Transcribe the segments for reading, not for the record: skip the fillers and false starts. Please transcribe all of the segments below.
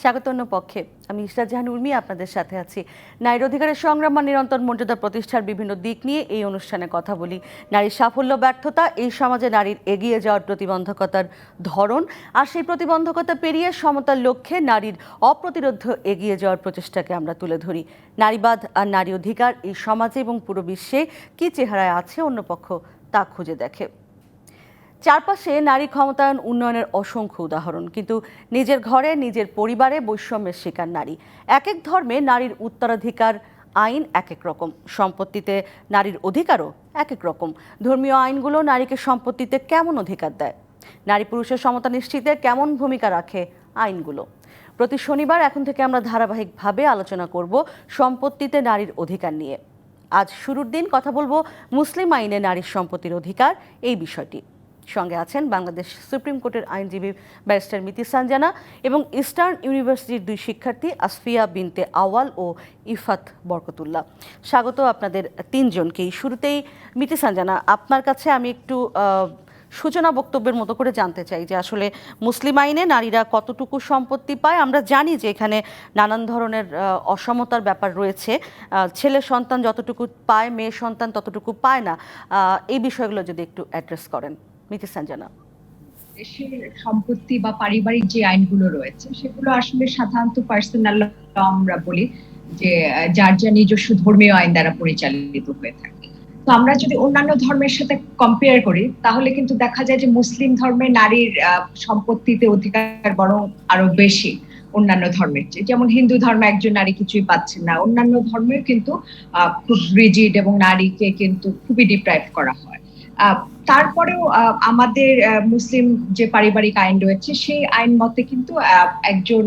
স্বাগতন্য পক্ষে আমি ইশরাত জাহান উর্মি আপনাদের সাথে আছি। নারীর অধিকারের সংগ্রাম বা নিরন্তর মর্যাদা প্রতিষ্ঠার বিভিন্ন দিক নিয়ে এই অনুষ্ঠানে কথা বলি। নারীর সাফল্য ব্যর্থতা, এই সমাজে নারীর এগিয়ে যাওয়ার প্রতিবন্ধকতার ধরন, আর সেই প্রতিবন্ধকতা পেরিয়ে সমতার লক্ষ্যে নারীর অপ্রতিরোধ্য এগিয়ে যাওয়ার প্রচেষ্টাকে আমরা তুলে ধরি। নারীবাদ আর নারী অধিকার এই সমাজে এবং পুরো বিশ্বে কী চেহারায় আছে অন্য পক্ষ তা খুঁজে দেখে। চারপাশে নারী ক্ষমতায়ন উন্নয়নের অসংখ্য উদাহরণ, কিন্তু নিজের ঘরে নিজের পরিবারে বৈষম্যের শিকার নারী। এক এক ধর্মে নারীর উত্তরাধিকার আইন এক এক রকম, সম্পত্তিতে নারীর অধিকারও এক এক রকম। ধর্মীয় আইনগুলো নারীকে সম্পত্তিতে কেমন অধিকার দেয়? নারী পুরুষের সমতা নিশ্চিতে কেমন ভূমিকা রাখে আইনগুলো? প্রতি শনিবার এখন থেকে আমরা ধারাবাহিকভাবে আলোচনা করব সম্পত্তিতে নারীর অধিকার নিয়ে। আজ শুরুর দিন কথা বলবো মুসলিম আইনে নারীর সম্পত্তির অধিকার এই বিষয়টি। সঙ্গে আছেন বাংলাদেশ সুপ্রিম কোর্টের আইনজীবী ব্যারিস্টার মিতি সানজানা এবং ইস্টার্ন ইউনিভার্সিটির দুই শিক্ষার্থী আসফিয়া বিনতে আওয়াল ও ইফাত বরকতুল্লাহ। স্বাগত আপনাদের তিনজনকেই। শুরুতেই মিতি সানজানা, আপনার কাছে আমি একটু সূচনা বক্তব্যের মতো করে জানতে চাই যে আসলে মুসলিম আইনে নারীরা কতটুকু সম্পত্তি পায়। আমরা জানি যে এখানে নানান ধরনের অসমতার ব্যাপার রয়েছে, ছেলে সন্তান যতটুকু পায় মেয়ে সন্তান ততটুকু পায় না। এই বিষয়গুলো যদি একটু অ্যাড্রেস করেন মিতি সানজানা। দেশের সম্পত্তি বা পারিবারিক যে আইনগুলো রয়েছে সেগুলো আসলে সাধারণত পার্সোনাল ল আমরা বলি, যে যার যা নিজস্ব ধর্মীয় আইন দ্বারা পরিচালিত হয়ে থাকে। তো আমরা যদি অন্যান্য ধর্মের সাথে কম্পেয়ার করি তাহলে কিন্তু দেখা যায় যে মুসলিম ধর্মে নারীর সম্পত্তিতে অধিকার বরং আরো বেশি অন্যান্য ধর্মের চেয়ে। যেমন হিন্দু ধর্মে একজন নারী কিছুই পাচ্ছেন না, অন্যান্য ধর্মেও কিন্তু খুব রিজিড এবং নারীকে কিন্তু খুবই ডিপ্রাইভ করা হয়। তারপরেও আমাদের মুসলিম যে পারিবারিক আইন রয়েছে সেই আইন মতে কিন্তু একজন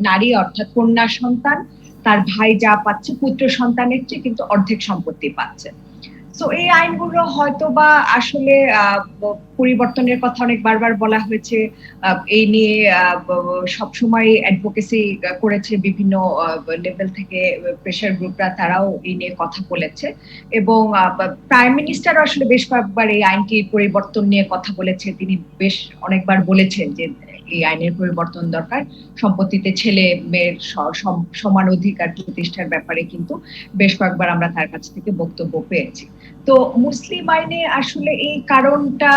নারী অর্থাৎ কন্যা সন্তান তার ভাই যা পাচ্ছে পুত্র সন্তানের চেয়ে কিন্তু অর্ধেক সম্পত্তি পাচ্ছে। তো এই আইনগুলো হয়তো বা আসলে পরিবর্তনের কথা অনেক বারবার বলা হয়েছে, এই নিয়ে সবসময় অ্যাডভোকেসি করেছে বিভিন্ন লেভেল থেকে প্রেশার গ্রুপরা, তারাও এই নিয়ে কথা বলেছে এবং প্রাইম মিনিস্টার আসলে বেশ কয়েকবার এই আইনটি পরিবর্তন নিয়ে কথা বলেছে। তিনি বেশ অনেকবার বলেছেন যে এই আইনের পরিবর্তন দরকার, সম্পত্তিতে ছেলে মেয়ের সমান অধিকার প্রতিষ্ঠার ব্যাপারে কিন্তু বেশ কয়েকবার আমরা তার কাছ থেকে বক্তব্য পেয়েছি। তো মুসলিম আইনে আসলে এই কারণটা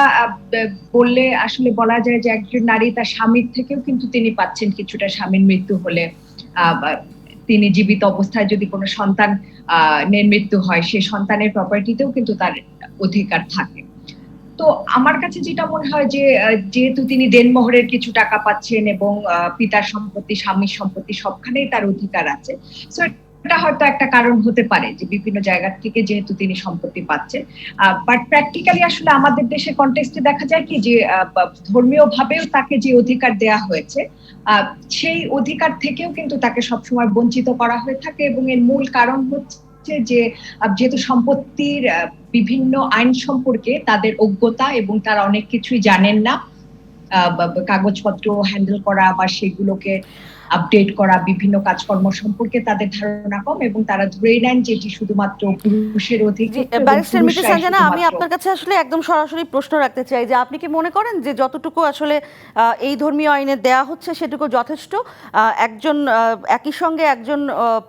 বললে আসলে বলা যায় যে একজন নারী তার স্বামীর থেকেও কিন্তু তিনি পাচ্ছেন কিছুটা, স্বামীর মৃত্যু হলে তিনি জীবিত অবস্থায় যদি কোনো সন্তান মৃত্যু হয় সেই সন্তানের প্রপার্টিতেও কিন্তু তার অধিকার থাকে। তো আমার কাছে যেটা মনে হয় যে যেহেতু তিনি দেনমোহরের কিছু টাকা পাচ্ছেন এবং পিতার সম্পত্তি স্বামীর সম্পত্তি সবখানেই তার অধিকার আছে, সো এটা হয়তো একটা কারণ হতে পারে যে বিভিন্ন জায়গা থেকে যেহেতু তিনি সম্পত্তি পাচ্ছেন। বাট প্র্যাকটিক্যালি আসলে আমাদের দেশের কনটেক্সটে দেখা যায় কি যে ধর্মীয় ভাবেও তাকে যে অধিকার দেয়া হয়েছে সেই অধিকার থেকেও কিন্তু তাকে সবসময় বঞ্চিত করা হয়ে থাকে এবং এর মূল কারণ হচ্ছে যে যেহেতু সম্পত্তির বিভিন্ন আইন সম্পর্কে তাদের অজ্ঞতা এবং তারা অনেক কিছুই জানেন না, কাগজপত্র হ্যান্ডেল করা বা সেগুলোকে আপডেট করা, বিভিন্ন কাজকর্ম সম্পর্কে তাদের ধারণা কম এবং তারা ধরে নেন যে এটি শুধুমাত্র পুরুষের অধিকার। ব্যারিস্টার মিতি সানজানা, আমি আপনার কাছে আসলে একদম সরাসরি প্রশ্ন রাখতে চাই যে আপনি কি মনে করেন যে যতটুকু আসলে এই ধর্মীয় আইনে দেয়া হচ্ছে সেটুকু যথেষ্ট? একজন একই সঙ্গে একজন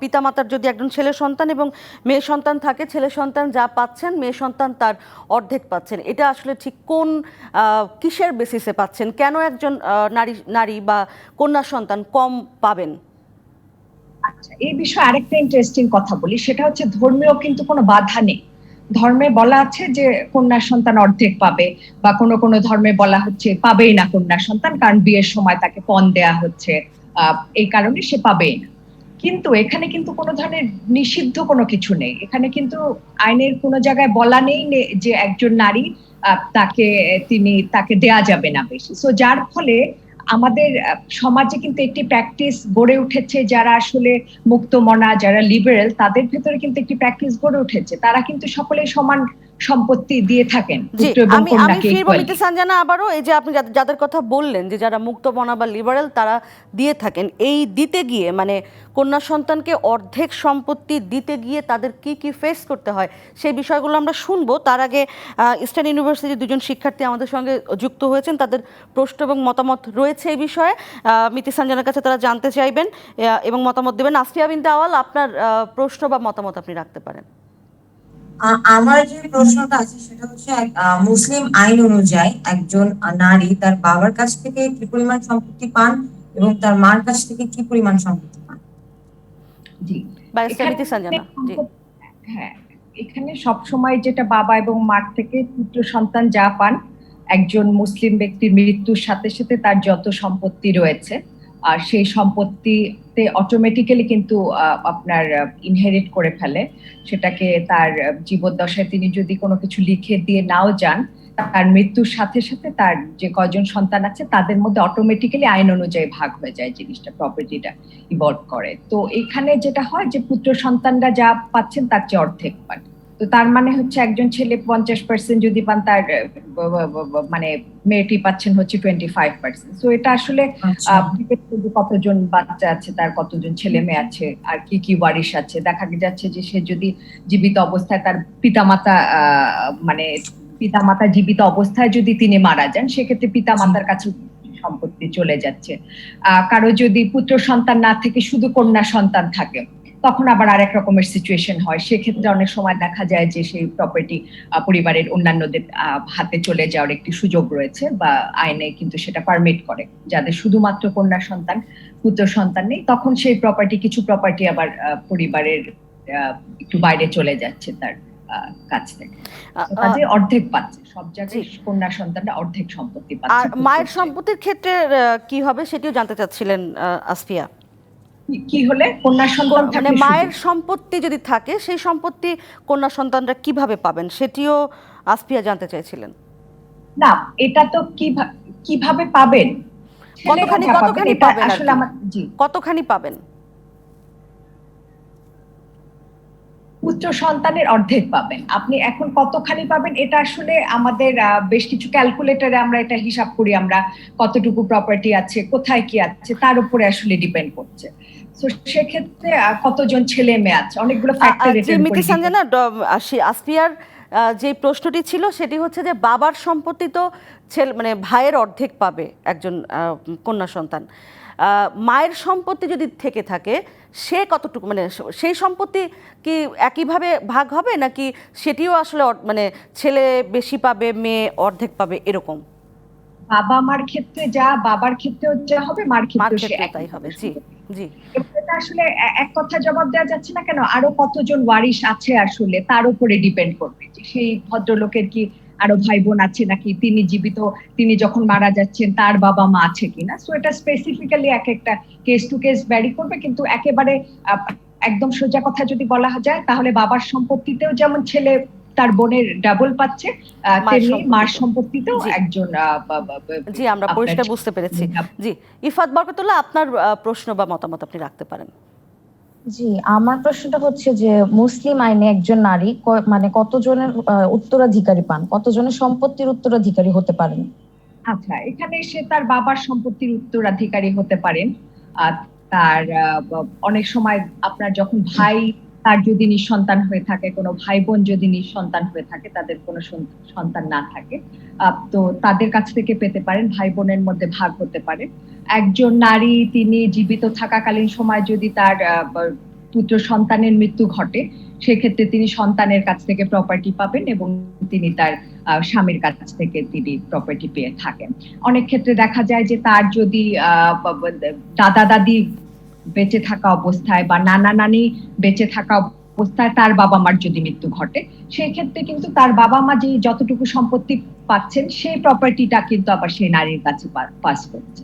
পিতামাতার যদি একজন ছেলে সন্তান এবং মেয়ে সন্তান থাকে, ছেলে সন্তান যা পাচ্ছেন মেয়ে সন্তান তার অর্ধেক পাচ্ছেন, এটা আসলে ঠিক কোন কিসের বেসিসে পাচ্ছেন? কেন একজন নারী বা কন্যা সন্তান কম পাবেন? আচ্ছা, এই বিষয়ে আরেকটা ইন্টারেস্টিং কথা বলি, সেটা হচ্ছে ধর্মীয় কিন্তু কোনো বাধা নেই। ধর্মে বলা আছে যে কন্যা সন্তান অর্ধেক পাবে, বা কোনো কোনো ধর্মে বলা হচ্ছে পাবেই না কন্যা সন্তান, কারণ বিয়ের সময় তাকে পণ দেয়া হচ্ছে, এই কারণে সে পাবেই না। কিন্তু এখানে কিন্তু কোনো ধরনের নিষিদ্ধ কোনো কিছু নেই। এখানে কিন্তু আইনের কোনো জায়গায় বলা নেই যে একজন নারী তাকে দেয়া যাবে না বেশি। সো যার ফলে আমাদের সমাজে কিন্তু একটি প্র্যাকটিস গড়ে উঠেছে, যারা আসলে মুক্তমনা, যারা লিবারেল, তাদের ভেতরে কিন্তু একটি প্র্যাকটিস গড়ে উঠেছে। তারা কিন্তু সকলে সমান সম্পত্তি দিয়ে থাকেন জি, পুত্র এবং আমি কন্যাকে ফিরবো ইকুয়ালি। মিতে সানজানা আবারও। এই যে আপনি যাদের কথা বললেন যে যারা মুক্তমনা বা লিবারেল তারা দিয়ে থাকেন, এই দিতে গিয়ে মানে কন্যা সন্তানকে অর্ধেক সম্পত্তি দিতে গিয়ে তাদের কি কি ফেস করতে হয় সেই বিষয়গুলো আমরা শুনবো। তার আগে ইস্টার্ন ইউনিভার্সিটির দুজন শিক্ষার্থী আমাদের সঙ্গে যুক্ত হয়েছেন, তাদের প্রশ্ন এবং মতামত রয়েছে এই বিষয়ে। মিতে সানজানার কাছে তারা জানতে চাইবেন এবং মতামত দেবেন। আসফিয়া বিনতে আওয়াল, আপনার প্রশ্ন বা মতামত আপনি রাখতে পারেন। আমার যে প্রশ্নটা আছে সেটা হচ্ছে মুসলিম আইন অনুযায়ী একজন নারী তার বাবার কাছ থেকে কি পরিমাণ সম্পত্তি পান এবং তার মার কাছ থেকে কি পরিমাণ সম্পত্তি পান? জি, ব্যারিস্টার এখানে মিতে সানজানা। জি, হ্যাঁ, এখানে সবসময় যেটা বাবা এবং মার থেকে পুত্র সন্তান যা পান, একজন মুসলিম ব্যক্তির মৃত্যুর সাথে সাথে তার যত সম্পত্তি রয়েছে আর সেই সম্পত্তিতে অটোমেটিক্যালি কিন্তু আপনার ইনহেরিট করে ফেলে সেটাকে। তার জীবদ্দশায় তিনি যদি কোনো কিছু লিখে দিয়ে নাও যান, তার মৃত্যুর সাথে সাথে তার যে কয়জন সন্তান আছে তাদের মধ্যে অটোমেটিক্যালি আইন অনুযায়ী ভাগ হয়ে যায় জিনিসটা, প্রপার্টিটা ইভলভ করে। তো এখানে যেটা হয় যে পুত্র সন্তানরা যা পাচ্ছেন তার চেয়ে অর্ধেক পান। তো তার মানে হচ্ছে একজন ছেলে 50% যদি পান, তার মানে মেয়েটি পাচ্ছেন হচ্ছে 25%। তো এটা আসলে কতজন বাচ্চা আছে, তার কতজন ছেলে মেয়ে আছে, আর কি কি ওয়ারিশ আছে। দেখা যাচ্ছে যে সে যদি জীবিত অবস্থায় তার পিতামাতা মানে পিতামাতা জীবিত অবস্থায় যদি তিনি মারা যান, সেক্ষেত্রে পিতামাতার কাছে সম্পত্তি চলে যাচ্ছে। কারো যদি পুত্র সন্তান না থেকে শুধু কন্যা সন্তান থাকে, তখন আবার আরেক রকমের সিচুয়েশন হয়। সেক্ষেত্রে অনেক সময় দেখা যায় যে সেই প্রপার্টি পরিবারের অন্যান্যদের হাতে চলে যাওয়ার একটি সুযোগ রয়েছে, বা আইনে কিন্তু সেটা পারমিট করে। যাদের শুধুমাত্র কন্যা সন্তান, পুত্র সন্তান নেই, তখন সেই প্রপার্টি, কিছু প্রপার্টি আবার পরিবারের একটু বাইরে চলে যাচ্ছে তার কাছ থেকে। কাজে অর্ধেক পাচ্ছে, সব জায়গায় কন্যা সন্তানরা অর্ধেক সম্পত্তি পাচ্ছে। আর মায়ের সম্পত্তির ক্ষেত্রে কি হবে সেটিও জানতে চাচ্ছিলেন আসফিয়া। কি হলে কন্যা সন্তান মানে মায়ের সম্পত্তি যদি থাকে সেই সম্পত্তি কন্যা সন্তানরা কিভাবে পাবেন সেটিও আসফিয়া জানতে চাইছিলেন। না, এটা তো কিভাবে পাবেন, কতখানি পাবেন আসলে কতখানি পাবেন? পুত্র সন্তানের অর্ধেক পাবেন। আপনি এখন কতখানি পাবেন এটা আসলে আমাদের বেশ কিছু ক্যালকুলেটরে আমরা এটা হিসাব করি, আমরা কতটুকু প্রপার্টি আছে, কোথায় কি আছে তার উপরে আসলে ডিপেন্ড করছে। তো সেক্ষেত্রে কতজন ছেলে মেয়ে আছে, অনেকগুলো ফ্যাক্টর এটার উপরে। মিতে সানজানা, আসফিয়ার যে প্রশ্নটি ছিল সেটি হচ্ছে যে বাবার সম্পত্তি তো ছেলে মানে ভাইয়ের অর্ধেক পাবে একজন কন্যা সন্তান, মায়ের সম্পত্তি যদি থেকে থাকে সে কতটুকু, মানে সেই সম্পত্তি কি একইভাবে ভাগ হবে নাকি সেটিও আসলে মানে ছেলে বেশি পাবে মেয়ে অর্ধেক পাবে এরকম? বাবা মার ক্ষেত্রে যা, বাবার ক্ষেত্রেও যা হবে, মার ক্ষেত্রেও তাই হবে। জি জি, এটা আসলে এক কথা জবাব দেওয়া যাচ্ছে না। কেন, আরো কতজন ওয়ারিশ আছে আসলে তার উপরে ডিপেন্ড করবে যে সেই ভদ্রলোকের কি আরো ভাই বোন আছে নাকি, তিনি জীবিত, তিনি যখন মারা যাচ্ছেন তার বাবা মা আছে কিনা। সো এটা স্পেসিফিক্যালি এক একটা কেস টু কেস ভ্যারি করবে। কিন্তু একেবারে একদম সোজা কথা যদি বলা যায়, তাহলে বাবার সম্পত্তিতেও যেমন ছেলে তার বোনের ডাবল পাচ্ছে, তেমনি মার সম্পত্তিতেও একজন। জি, আমরা পরিষ্কার বুঝতে পেরেছি। জি, ইফাত বরকতুল্লাহ, আপনার প্রশ্ন বা মতামত আপনি রাখতে পারেন। জি, আমার প্রশ্নটা হচ্ছে যে মুসলিম আইনে একজন নারী মানে কতজনের উত্তরাধিকারী পান, কতজনের সম্পত্তির উত্তরাধিকারী হতে পারেন? আচ্ছা, এখানে সে তার বাবার সম্পত্তির উত্তরাধিকারী হতে পারেন। তার অনেক সময় আপনার যখন ভাই, তার যদি নিঃসন্তান হয়ে থাকে, কোনো ভাই বোন যদি নিঃসন্তান হয়ে থাকে, তাদের কোনো সন্তান না থাকে, তো তাদের কাছ থেকে পেতে পারেন, ভাই বোনের মধ্যে ভাগ হতে পারে। একজন নারী তিনি জীবিত থাকাকালীন সময় যদি তার পুত্র সন্তানের মৃত্যু ঘটে, সেক্ষেত্রে তিনি সন্তানের কাছ থেকে প্রপার্টি পাবেন এবং তিনি তার স্বামীর কাছ থেকে তিনি প্রপার্টি পেয়ে থাকেন। অনেক ক্ষেত্রে দেখা যায় যে তার যদি দাদা দাদি বেঁচে থাকা অবস্থায় বা নানা নানি বেঁচে থাকা অবস্থায় তার বাবা মার যদি মৃত্যু ঘটে, সেই ক্ষেত্রে কিন্তু তার বাবা মা যে যতটুকু সম্পত্তি পাচ্ছেন সেই প্রপার্টিটা কিন্তু আবার সেই নারীর কাছে পাস করছে।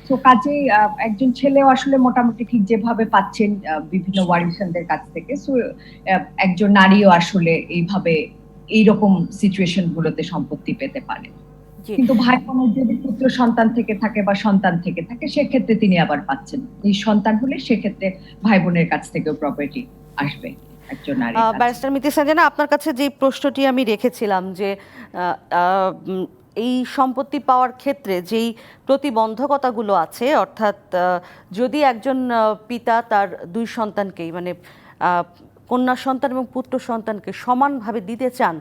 তো কাজেই একজন ছেলেও আসলে মোটামুটি ঠিক যেভাবে পাচ্ছেন বিভিন্ন ওয়ারিশানদের কাছ থেকে, সো একজন নারীও আসলে এইভাবে এইরকম সিচুয়েশন গুলোতে সম্পত্তি পেতে পারে। কিন্তু ভাই বোনের যদি পুত্র সন্তান থেকে থাকে বা সন্তান থেকে থাকে, সেক্ষেত্রে তিনি আবার পাচ্ছেন। এই সন্তান হলে সেক্ষেত্রে ভাই বোনের কাছ থেকেও প্রপার্টি আসবে। একজন নারীর কাছে। ব্যারিস্টার মিতি সাঞ্জানা, আপনার কাছে যে প্রশ্নটি আমি রেখেছিলাম যে এই সম্পত্তি পাওয়ার ক্ষেত্রে যেই প্রতিবন্ধকতাগুলো আছে, অর্থাৎ যদি একজন পিতা তার দুই সন্তানকেই মানে কন্যা সন্তান এবং পুত্র সন্তানকে সমানভাবে দিতে চান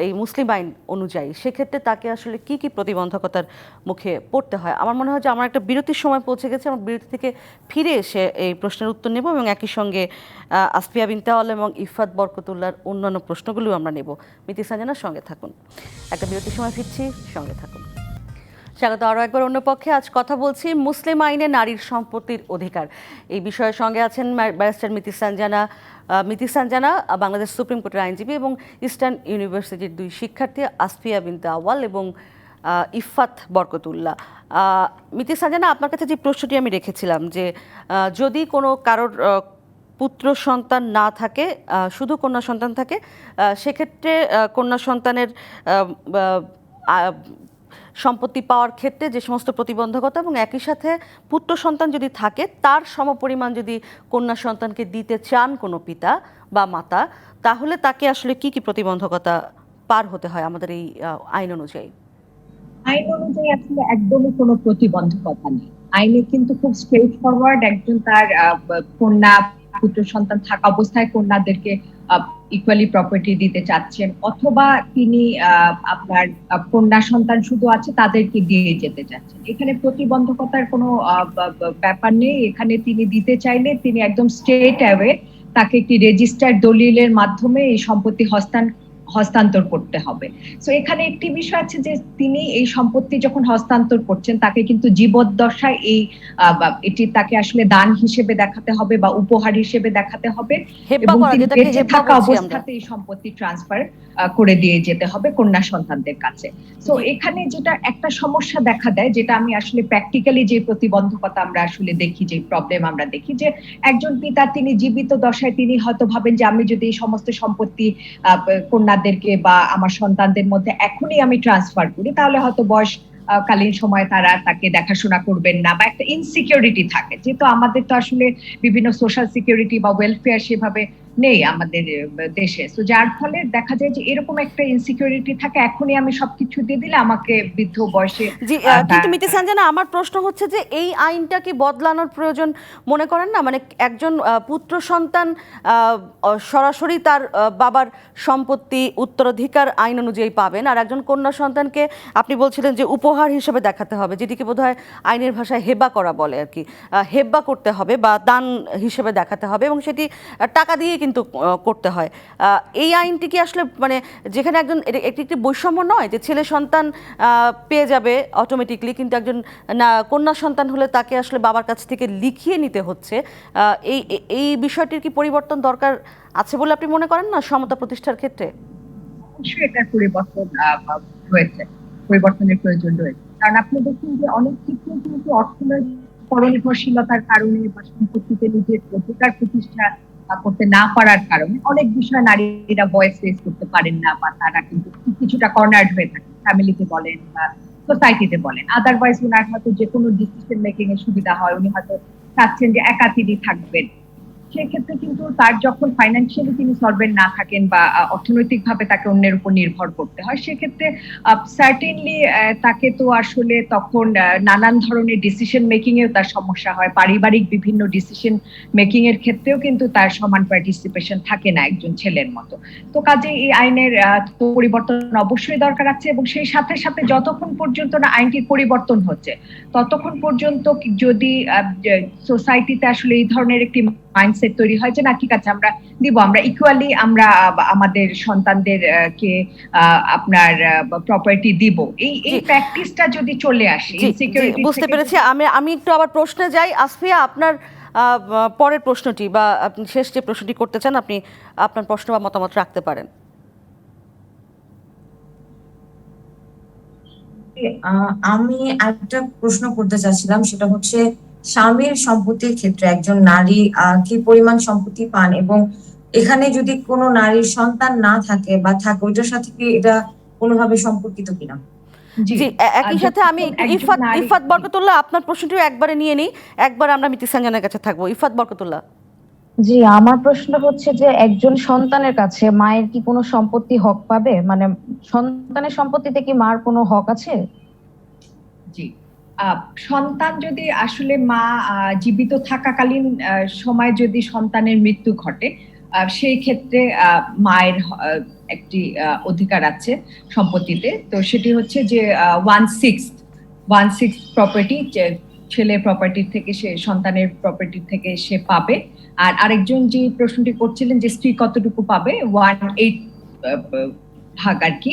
এই মুসলিম আইন অনুযায়ী, সেক্ষেত্রে তাকে আসলে কি কি প্রতিবন্ধকতার মুখে পড়তে হয়? আমার মনে হয় যে আমার একটা বিরতির সময় পৌঁছে গেছে। আমার বিরতি থেকে ফিরে এসে এই প্রশ্নের উত্তর নেব এবং একই সঙ্গে আসফিয়া বিনতে আওয়াল এবং ইফাত বরকতুল্লাহর অন্যান্য প্রশ্নগুলোও আমরা নেব। মিতি সাঞ্জানার সঙ্গে থাকুন। একটা বিরতির সময় ফিরছি, সঙ্গে থাকুন। স্বাগত আরও একবার। অন্য পক্ষে আজ কথা বলছি মুসলিম আইনে নারীর সম্পত্তির অধিকার এই বিষয়ে। সঙ্গে আছেন ব্যারিস্টার মিতি সাঞ্জানা। মিতি সাঞ্জানা বাংলাদেশ সুপ্রিম কোর্টের আইনজীবী এবং ইস্টার্ন ইউনিভার্সিটির দুই শিক্ষার্থী আসফিয়া বিনতে আওয়াল এবং ইফাত বরকতুল্লাহ। মিতি সাঞ্জানা, আপনার কাছে যে প্রশ্নটি আমি রেখেছিলাম যে যদি কোনো কারোর পুত্র সন্তান না থাকে, শুধু কন্যা সন্তান থাকে, সেক্ষেত্রে কন্যা সন্তানের সম্পত্তি পাওয়ার ক্ষেত্রে যে সমস্ত প্রতিবন্ধকতা, এবং একই সাথে পুত্র সন্তান যদি থাকে তার সমপরিমাণ যদি কন্যা সন্তানকে দিতে চান কোনো পিতা বা মাতা, তাহলে তাকে আসলে কি কি প্রতিবন্ধকতা পার হতে হয় আমাদের এই আইন অনুযায়ী? আইন অনুযায়ী আসলে একদমই কোনো প্রতিবন্ধকতা নেই। আইনে কিন্তু খুব স্ট্রেট ফরওয়ার্ড, একজন তার কন্যা পুত্র সন্তান থাকা অবস্থায় কন্যাদেরকে ইকুয়ালি প্রপার্টি দিতে চাচ্ছেন, অথবা তিনি আপনার কন্যা সন্তান শুধু আছে তাদেরকে দিয়ে যেতে চাচ্ছেন। এখানে প্রতিবন্ধকতার কোনো ব্যাপার নেই। এখানে তিনি দিতে চাইলে তিনি একদম স্ট্রেট অ্যাওয়ে তাকে একটি রেজিস্টার্ড দলিলের মাধ্যমে এই সম্পত্তি হস্তান্তর করতে হবে। সো এখানে একটি বিষয় আছে যে তিনি এই সম্পত্তি যখন হস্তান্তর করছেন তাকে কিন্তু জীবদ্দশায় এটি তাকে আসলে দান হিসেবে দেখাতে হবে বা উপহার হিসেবে দেখাতে হবে, এবং তিনি বেঁচে থাকা অবস্থাতে এই সম্পত্তি ট্রান্সফার করে দিয়ে যেতে হবে কন্যা সন্তানদের কাছে। সো এখানে যেটা একটা সমস্যা দেখা দেয়, যেটা আমি আসলে প্র্যাকটিক্যালি যে প্রতিবন্ধকতা আমরা আসলে দেখি, যে প্রবলেম আমরা দেখি, যে একজন পিতা তিনি জীবিত দশায় তিনি হয়তো ভাবেন যে আমি যদি এই সমস্ত সম্পত্তি কন্যাদেরকে বা আমার সন্তানদের মধ্যে এখনই আমি ট্রান্সফার করি, তাহলে হয়তো বয়স কালীন সময় তারা তাকে দেখাশোনা করবেন না, বা একটা ইনসিকিউরিটি থাকে। যেহেতু আমাদের তো আসলে বিভিন্ন সোশ্যাল সিকিউরিটি বা ওয়েলফেয়ার সেভাবে নেই আমাদের দেশে, তো যার ফলে দেখা যায় যে এরকম একটা ইনসিকিউরিটি থাকে, এখনই আমি সবকিছু দিয়ে দিলে আমাকে বৃদ্ধ বয়সে। কিন্তু মিতি সাঞ্জানা, আমার প্রশ্ন হচ্ছে যে এই আইনটা কি বদলানোর প্রয়োজন মনে করেন না? মানে একজন পুত্র সন্তান সরাসরি তার বাবার সম্পত্তি উত্তরাধিকার আইন অনুযায়ী পাবেন, আর একজন কন্যা সন্তানকে আপনি বলছিলেন যে উপহার হিসেবে দেখাতে হবে, যেটিকে বোধহয় আইনের ভাষায় হেবা করা বলে আর কি, হেব্বা করতে হবে বা দান হিসেবে দেখাতে হবে, এবং সেটি টাকা দিয়ে কিন্তু করতে হয়। এই আইনটি কি আসলে মানে যেখানে একজন একটি বৈষম্য নয় যে ছেলে সন্তান পেয়ে যাবে অটোমেটিকলি, কিন্তু একজন কন্যা সন্তান হলে তাকে আসলে বাবার কাছ থেকে লিখিয়ে নিতে হচ্ছে, এই এই বিষয়টির কি পরিবর্তন দরকার আছে বলে আপনি মনে করেন না সমতা প্রতিষ্ঠার ক্ষেত্রে? অবশ্যই এটার পরিবর্তনের প্রয়োজন রয়েছে, কারণ আপনি দেখুন যে অনেক ক্ষেত্রে কিন্তু অর্থনৈতিক পরনির্ভরশীলতার কারণে বা সম্পত্তিতে নিজের অধিকার প্রতিষ্ঠা করতে না পারার কারণে অনেক বিষয় নারীরা ভয়েস রেজ করতে পারেন না, বা তারা কিন্তু কিছুটা কর্নার্ড হয়ে থাকে, ফ্যামিলিতে বলেন বা সোসাইটিতে বলেন। আদারওয়াইজ ওনার হয়তো যে কোনো ডিসিশন মেকিং এর সুবিধা হয়, উনি হয়তো চাচ্ছেন যে একা তিনি থাকবেন। সেক্ষেত্রে কিন্তু তার যখন ফাইন্যান্সিয়ালি তিনি সলভেন্ট না থাকেন বা অর্থনৈতিকভাবে তাকে অন্যের উপর নির্ভর করতে হয়, সেক্ষেত্রে সার্টেনলি তাকে তো আসলে তখন নানান ধরনের ডিসিশন মেকিং এও তার সমস্যা হয়, পারিবারিক বিভিন্ন ডিসিশন মেকিং এর ক্ষেত্রেও কিন্তু তার সমান পার্টিসিপেশন থাকে না একজন ছেলের মতো। তো কাজে এই আইনের পরিবর্তন অবশ্যই দরকার আছে, এবং সেই সাথে সাথে যতক্ষণ পর্যন্ত না আইনটির পরিবর্তন হচ্ছে ততক্ষণ পর্যন্ত যদি সোসাইটিতে আসলে এই ধরনের একটি মাইন্ডসেট তৈরি হয় যে না ঠিক আছে আমরা দিব, আমরা ইকুয়ালি আমরা আমাদের সন্তানদের কে আপনার প্রপার্টি দিব, এই প্র্যাকটিসটা যদি চলে আসে, ইনসিকিউরিটি বুঝতে পেরেছি। আমি একটু আবার প্রশ্নে যাই। আসফিয়া, আপনার পরের প্রশ্নটি বা আপনি শেষ যে প্রশ্নটি করতে চান, আপনি আপনার প্রশ্ন বা মতামত রাখতে পারেন। আমি একটা প্রশ্ন করতে চাচ্ছিলাম, সেটা হচ্ছে স্বামীর সম্পত্তির ক্ষেত্রে একজন নারী কি পরিমাণ সম্পত্তি পান, এবং এখানে যদি কোনো নারীর সন্তান না থাকে বা থাকে, ওইটার সাথে কি এটা কোনোভাবে সম্পর্কিত কিনা? জি, একই সাথে আমি ইফাত বরকতুল্লাহ আপনার প্রশ্নটিও একবারে নিয়ে নিই, একবার আমরা মিতি সাঞ্জানার কাছে থাকবো। ইফাত বরকতুল্লাহ। জি, আমার প্রশ্নটা হচ্ছে যে একজন সন্তানের কাছে মায়ের কি কোনো সম্পত্তি হক পাবে, মানে সন্তানের সম্পত্তিতে কি মার কোনো হক আছে? জি। আহ, সন্তান যদি আসলে মা জীবিত থাকাকালীন সময় যদি সন্তানের মৃত্যু ঘটে, সেই ক্ষেত্রে মায়ের একটি অধিকার আছে সম্পত্তিতে। তো সেটি হচ্ছে যে 1/6 প্রপার্টি, ছেলের প্রপার্টি থেকে সে সন্তানের প্রপার্টি থেকে সে পাবে। আর আরেকজন যে প্রশ্নটি করছিলেন যে স্ত্রী কতটুকু পাবে, 1/8 ভাগ আর কি।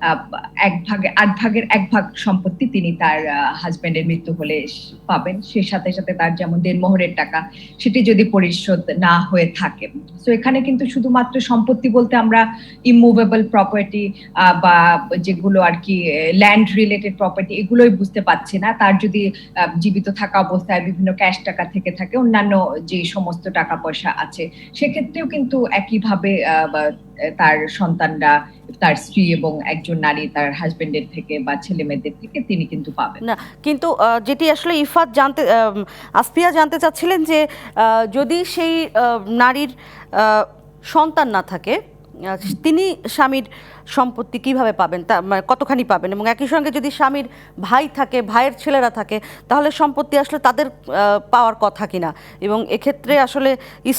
আহ, 8 ভাগের 1 ভাগ সম্পত্তি তিনি তার হাজবেন্ডের মৃত্যু হলে পাবেন। সেই সাথে সাথে তার যেমন দেনমোহরের টাকা, সেটি যদি পরিশোধ না হয়ে থাকে। তো এখানে কিন্তু শুধুমাত্র সম্পত্তি বলতে আমরা ইমুভেবল প্রপার্টি বা যেগুলো আর কি ল্যান্ড রিলেটেড প্রপার্টি, এগুলোই বুঝতে পারছি না। তার যদি জীবিত থাকা অবস্থায় বিভিন্ন ক্যাশ টাকা থেকে থাকে, অন্যান্য যে সমস্ত টাকা পয়সা আছে, সেক্ষেত্রেও কিন্তু একইভাবে তার সন্তানরা, তার স্ত্রী এবং একজন নারী তার হাজবেন্ডের থেকে বা ছেলে মেয়েদের থেকে তিনি কিন্তু পাবেন। না, কিন্তু যেটি আসলে আসফিয়া জানতে চাচ্ছিলেন যে যদি সেই নারীর সন্তান না থাকে, তিনি স্বামীর সম্পত্তি কিভাবে পাবেন, তা মানে কতখানি পাবেন, এবং একই সঙ্গে যদি স্বামীর ভাই থাকে, ভাইয়ের ছেলেরা থাকে, তাহলে সম্পত্তি আসলে তাদের পাওয়ার কথা কিনা, এবং এক্ষেত্রে আসলে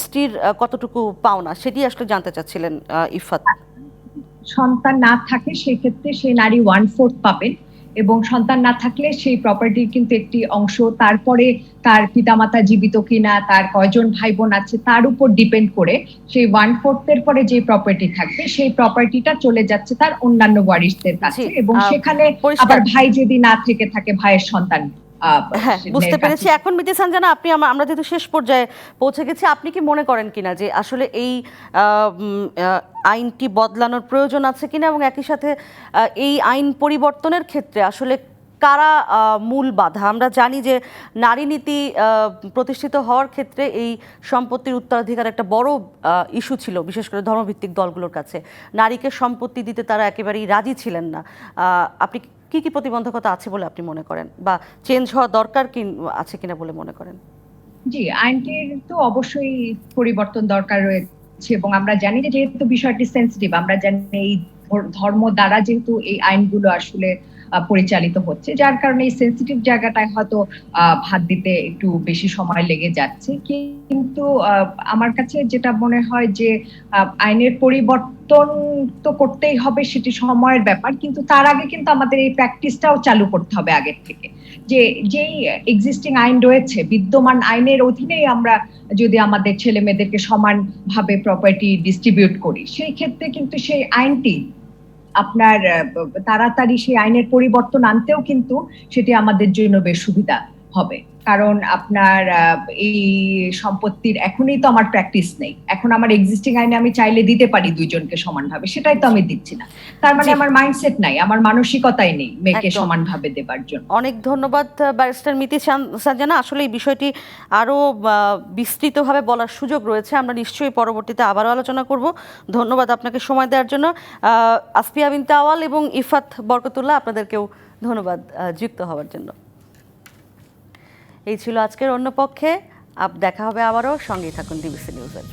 স্ত্রীর কতটুকু পাওনা, সেটি আসলে জানতে চাচ্ছিলেন ইফাত। সন্তান না থাকে সেই ক্ষেত্রে সেই নারী 1/4 পাবেন, এবং সন্তান না থাকলে সেই প্রপার্টির কিন্তু একটি অংশ তারপরে তার পিতামাতা জীবিত কিনা, তার কয়জন ভাই বোন আছে তার উপর ডিপেন্ড করে সেই 1/4 এর পরে যে প্রপার্টি থাকবে সেই প্রপার্টিটা চলে যাচ্ছে তার অন্যান্য ওয়ারিশদের কাছে, এবং সেখানে আবার ভাই যদি না থেকে থাকে, ভাইয়ের সন্তান। হ্যাঁ, বুঝতে পেরেছি। এখন মিতি সানজানা, আপনি আমরা যেহেতু শেষ পর্যায়ে পৌঁছে গেছি, আপনি কি মনে করেন কিনা যে আসলে এই আইনটি বদলানোর প্রয়োজন আছে কিনা, এবং একই সাথে এই আইন পরিবর্তনের ক্ষেত্রে আসলে কারা মূল বাধা? আমরা জানি যে নারী নীতি প্রতিষ্ঠিত হওয়ার ক্ষেত্রে এই সম্পত্তির উত্তরাধিকার একটা বড় ইস্যু ছিল, বিশেষ করে ধর্মভিত্তিক দলগুলোর কাছে। নারীকে সম্পত্তি দিতে তারা একেবারেই রাজি ছিলেন না। আপনি কি কি প্রতিবন্ধকতা আছে বলে আপনি মনে করেন, বা চেঞ্জ হওয়া দরকার কি আছে কিনা বলে মনে করেন? জি, আইনটির তো অবশ্যই পরিবর্তন দরকার রয়েছে, এবং আমরা জানি যে যেহেতু বিষয়টি সেন্সিটিভ, আমরা জানি এই ধর্ম দ্বারা যেহেতু এই আইনগুলো আসলে পরিচালিত হচ্ছে, যার কারণে এই সেন্সিটিভ জায়গাটায় হয়তো হাত দিতে একটু বেশি সময় লেগে যাচ্ছে। কিন্তু আমার কাছে যেটা মনে হয় যে আইনের পরিবর্তন তো করতেই হবে, সেটি সময়ের ব্যাপার, কিন্তু তার আগে কিন্তু আমাদের এই প্র্যাকটিসটাও চালু করতে হবে আগের থেকে। যে যেই এক্সিস্টিং আইন রয়েছে, বিদ্যমান আইনের অধীনেই আমরা যদি আমাদের ছেলে মেয়েদেরকে সমানভাবে প্রপার্টি ডিস্ট্রিবিউট করি, সেই ক্ষেত্রে কিন্তু সেই আইনটি আপনার তাড়াতাড়ি সেই আইনের পরিবর্তন আনতেও কিন্তু সেটি আমাদের জন্য বেশ সুবিধা হবে। কারণ আপনার এই সম্পত্তির এখনই তো আমার প্র্যাকটিস নেই, এখন আমার এক্সিস্টিং আইনে আমি চাইলে দিতে পারি দুইজনকে সমানভাবে, সেটাই তো আমি দিচ্ছি না। তার মানে আমার মাইন্ডসেট নাই, আমার মানসিকতাই নেই মেয়েকে সমানভাবে দেবার জন্য। অনেক ধন্যবাদ ব্যারিস্টার মিতি সানজানা। আসলে এই বিষয়টি আরো বিস্তৃতভাবে বলার সুযোগ রয়েছে, আমরা নিশ্চয়ই পরবর্তীতে আবারও আলোচনা করব। ধন্যবাদ আপনাকে সময় দেওয়ার জন্য। আসফিয়া বিনতে আওয়াল এবং ইফাত বরকতুল্লাহ, আপনাদেরকেও ধন্যবাদ যুক্ত হওয়ার জন্য। এই ছিল আজকের অন্য পক্ষে। দেখা হবে আবারও, সঙ্গেই থাকুন ডিবিসি নিউজের।